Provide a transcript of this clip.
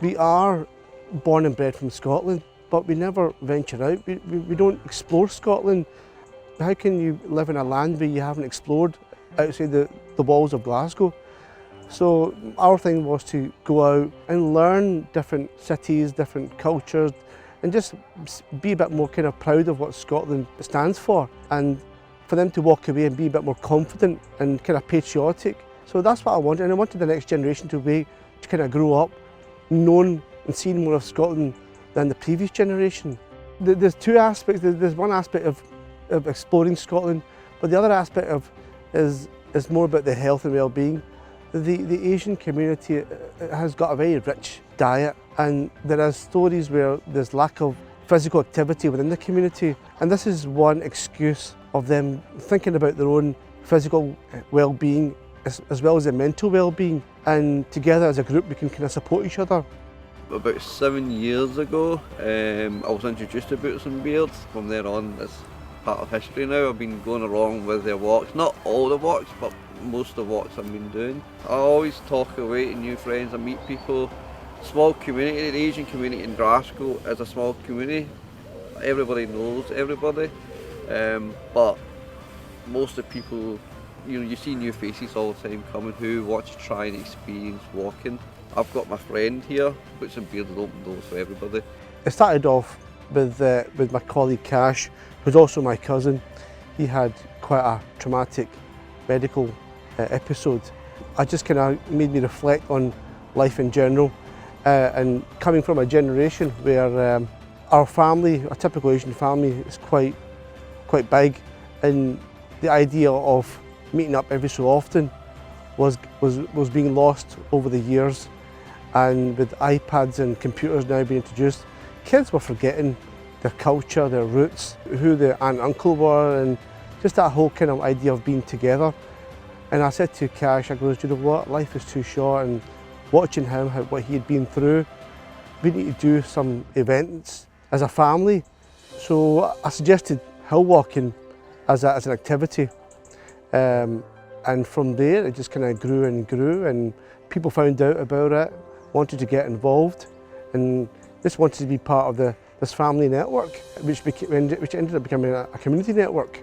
We are born and bred from Scotland, but we never venture out. We don't explore Scotland. How can you live in a land where you haven't explored outside the walls of Glasgow? So our thing was to go out and learn different cities, different cultures, and just be a bit more kind of proud of what Scotland stands for, and for them to walk away and be a bit more confident and kind of patriotic. So that's what I wanted, and I wanted the next generation to kind of grow up knowing and seeing more of Scotland than the previous generation. There's two aspects. There's one aspect of exploring Scotland, but the other aspect is more about the health and well-being. The Asian community has got a very rich diet, and there are stories where there's lack of physical activity within the community, and this is one excuse of them thinking about their own physical well-being as well as their mental well-being, and together as a group we can kind of support each other. About 7 years ago, I was introduced to Boots and Beards. From there on, it's part of history now. I've been going along with their walks, not all the walks, but most of the walks I've been doing. I always talk away to new friends and meet people. Small community, the Asian community in Glasgow is a small community. Everybody knows everybody, but most of the people, you see new faces all the time coming who want to try and experience walking. I've got my friend here, Boots and Beards, open doors for everybody. It started off with my colleague Cash, who's also my cousin. He had quite a traumatic medical episode. It just kind of made me reflect on life in general, and coming from a generation where our family, a typical Asian family, is quite big, and the idea of meeting up every so often was being lost over the years. And with iPads and computers now being introduced, kids were forgetting their culture, their roots, who their aunt and uncle were, and just that whole kind of idea of being together. And I said to Cash, I goes, you know what, life is too short, and watching him, what he had been through, we need to do some events as a family. So I suggested hill walking as an activity. And from there, it just kind of grew and grew, and people found out about it, wanted to get involved, and just wanted to be part of this family network, which ended up becoming a community network.